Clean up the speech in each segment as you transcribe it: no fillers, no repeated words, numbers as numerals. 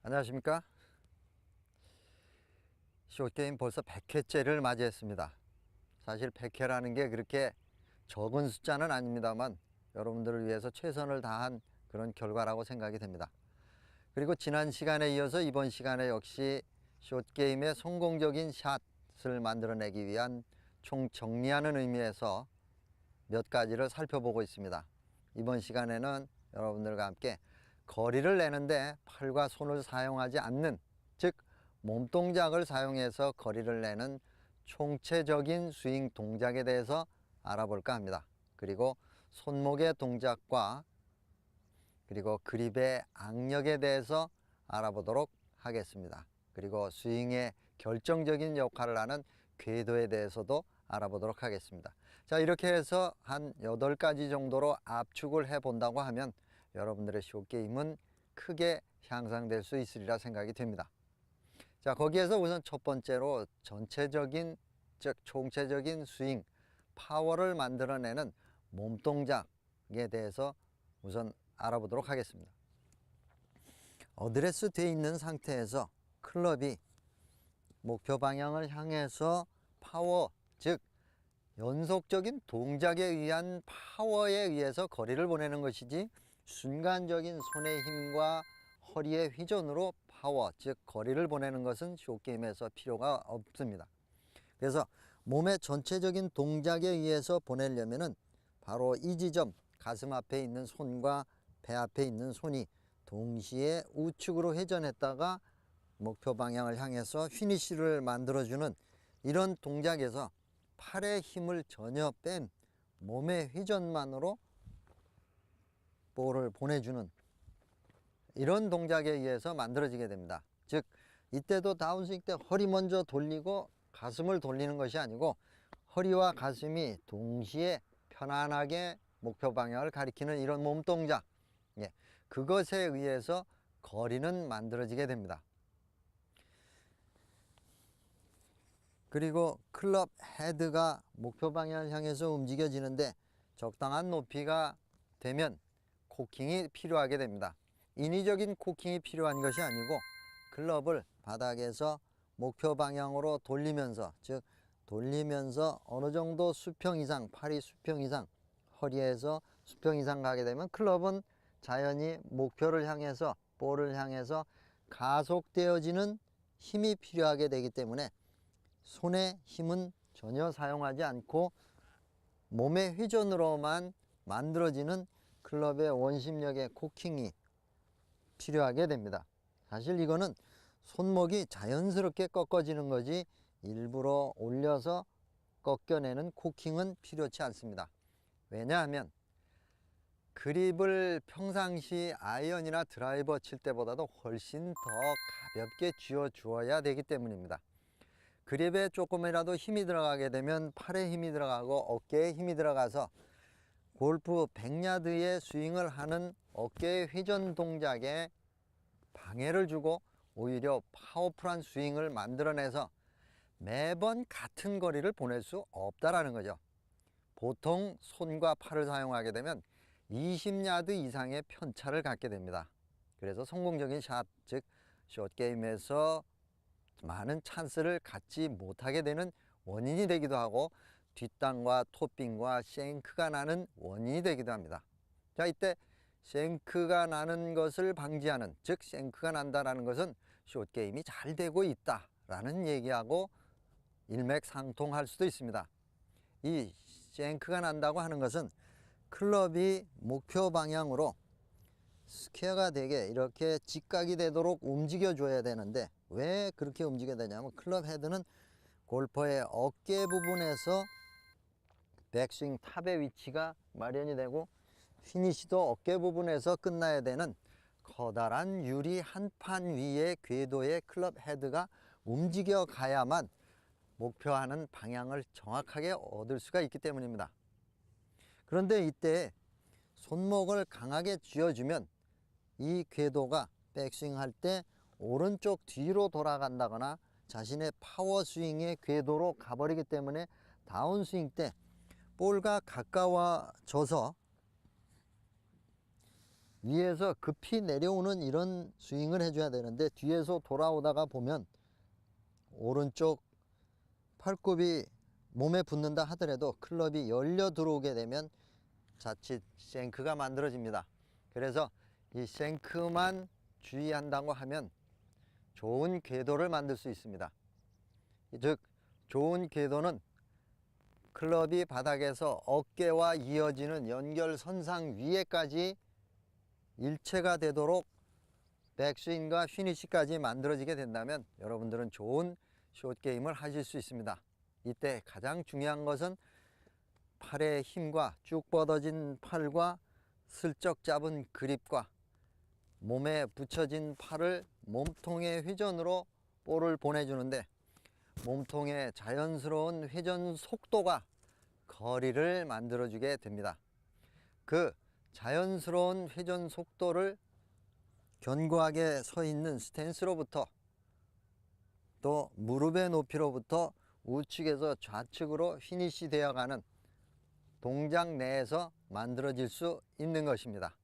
안녕하십니까. 숏게임 벌써 100회째를 맞이했습니다. 사실 100회라는 게 그렇게 적은 숫자는 아닙니다만 여러분들을 위해서 최선을 다한 그런 결과라고 생각이 됩니다. 그리고 지난 시간에 이어서 이번 시간에 역시 숏게임의 성공적인 샷을 만들어내기 위한 총 정리하는 의미에서 몇 가지를 살펴보고 있습니다. 이번 시간에는 여러분들과 함께 거리를 내는데 팔과 손을 사용하지 않는, 즉 몸동작을 사용해서 거리를 내는 총체적인 스윙 동작에 대해서 알아볼까 합니다. 그리고 손목의 동작과 그리고 그립의 악력에 대해서 알아보도록 하겠습니다. 그리고 스윙의 결정적인 역할을 하는 궤도에 대해서도 알아보도록 하겠습니다. 자, 이렇게 해서 한 8가지 정도로 압축을 해 본다고 하면 여러분들의 숏게임은 크게 향상될 수 있으리라 생각이 됩니다. 자, 거기에서 우선 첫 번째로 전체적인, 즉 총체적인 스윙, 파워를 만들어내는 몸동작에 대해서 우선 알아보도록 하겠습니다. 어드레스 되어 있는 상태에서 클럽이 목표 방향을 향해서 파워, 즉 연속적인 동작에 의한 파워에 의해서 거리를 보내는 것이지 순간적인 손의 힘과 허리의 회전으로 파워, 즉 거리를 보내는 것은 숏게임에서 필요가 없습니다. 그래서 몸의 전체적인 동작에 의해서 보내려면은 바로 이 지점, 가슴 앞에 있는 손과 배 앞에 있는 손이 동시에 우측으로 회전했다가 목표 방향을 향해서 피니쉬를 만들어주는 이런 동작에서 팔의 힘을 전혀 뺀 몸의 회전만으로 볼을 보내주는 이런 동작에 의해서 만들어지게 됩니다. 즉 이때도 다운스윙 때 허리 먼저 돌리고 가슴을 돌리는 것이 아니고 허리와 가슴이 동시에 편안하게 목표 방향을 가리키는 이런 몸 동작, 그것에 의해서 거리는 만들어지게 됩니다. 그리고 클럽 헤드가 목표 방향을 향해서 움직여지는데 적당한 높이가 되면 코킹이 필요하게 됩니다. 인위적인 코킹이 필요한 것이 아니고 클럽을 바닥에서 목표 방향으로 돌리면서, 즉 돌리면서 어느 정도 수평 이상, 팔이 수평 이상, 허리에서 수평 이상 가게 되면 클럽은 자연히 목표를 향해서, 볼을 향해서 가속되어지는 힘이 필요하게 되기 때문에 손의 힘은 전혀 사용하지 않고 몸의 회전으로만 만들어지는 클럽의 원심력의 코킹이 필요하게 됩니다. 사실 이거는 손목이 자연스럽게 꺾어지는 거지 일부러 올려서 꺾여내는 코킹은 필요치 않습니다. 왜냐하면 그립을 평상시 아이언이나 드라이버 칠 때보다도 훨씬 더 가볍게 쥐어 주어야 되기 때문입니다. 그립에 조금이라도 힘이 들어가게 되면 팔에 힘이 들어가고 어깨에 힘이 들어가서 골프 100야드의 스윙을 하는 어깨의 회전 동작에 방해를 주고 오히려 파워풀한 스윙을 만들어내서 매번 같은 거리를 보낼 수 없다라는 거죠. 보통 손과 팔을 사용하게 되면 20야드 이상의 편차를 갖게 됩니다. 그래서 성공적인 샷, 즉 숏게임에서 많은 찬스를 갖지 못하게 되는 원인이 되기도 하고 뒷땅과 톱빙과 쉔크가 나는 원인이 되기도 합니다. 자, 이때 쉔크가 나는 것을 방지하는, 즉 쉔크가 난다라는 것은 숏게임이 잘 되고 있다라는 얘기하고 일맥상통할 수도 있습니다. 이 쉔크가 난다고 하는 것은 클럽이 목표 방향으로 스퀘어가 되게 이렇게 직각이 되도록 움직여 줘야 되는데 왜 그렇게 움직여야 되냐면 클럽 헤드는 골퍼의 어깨 부분에서 백스윙 탑의 위치가 마련이 되고 피니시도 어깨 부분에서 끝나야 되는 커다란 유리 한 판 위의 궤도의 클럽 헤드가 움직여 가야만 목표하는 방향을 정확하게 얻을 수가 있기 때문입니다. 그런데 이때 손목을 강하게 쥐어주면 이 궤도가 백스윙 할 때 오른쪽 뒤로 돌아간다거나 자신의 파워 스윙의 궤도로 가버리기 때문에 다운스윙 때 볼과 가까워져서 위에서 급히 내려오는 이런 스윙을 해줘야 되는데 뒤에서 돌아오다가 보면 오른쪽 팔굽이 몸에 붙는다 하더라도 클럽이 열려 들어오게 되면 자칫 쉔크가 만들어집니다. 그래서 이 쉔크만 주의한다고 하면 좋은 궤도를 만들 수 있습니다. 즉 좋은 궤도는 클럽이 바닥에서 어깨와 이어지는 연결선상 위에까지 일체가 되도록 백스윙과 피니시까지 만들어지게 된다면 여러분들은 좋은 숏게임을 하실 수 있습니다. 이때 가장 중요한 것은 팔의 힘과 쭉 뻗어진 팔과 슬쩍 잡은 그립과 몸에 붙여진 팔을 몸통의 회전으로 볼을 보내주는데 몸통의 자연스러운 회전 속도가 거리를 만들어주게 됩니다. 그 자연스러운 회전 속도를 견고하게 서 있는 스탠스로부터 또 무릎의 높이로부터 우측에서 좌측으로 피니시 되어가는 동작 내에서 만들어질 수 있는 것입니다.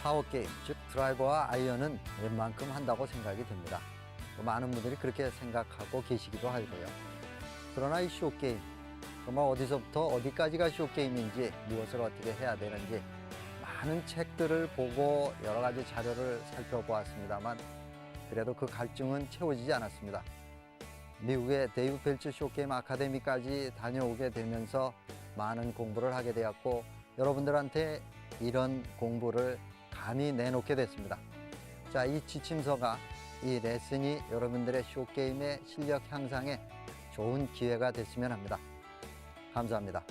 파워게임, 즉 드라이버와 아이언은 웬만큼 한다고 생각이 됩니다. 많은 분들이 그렇게 생각하고 계시기도 하고요. 그러나 이 숏게임, 정말 어디서부터 어디까지가 숏게임인지, 무엇을 어떻게 해야 되는지 많은 책들을 보고 여러 가지 자료를 살펴보았습니다만 그래도 그 갈증은 채워지지 않았습니다. 미국의 데이브 펠츠 숏게임 아카데미까지 다녀오게 되면서 많은 공부를 하게 되었고 여러분들한테 이런 공부를 감히 내놓게 됐습니다. 자, 이 지침서가, 이 레슨이 여러분들의 숏게임의 실력 향상에 좋은 기회가 됐으면 합니다. 감사합니다.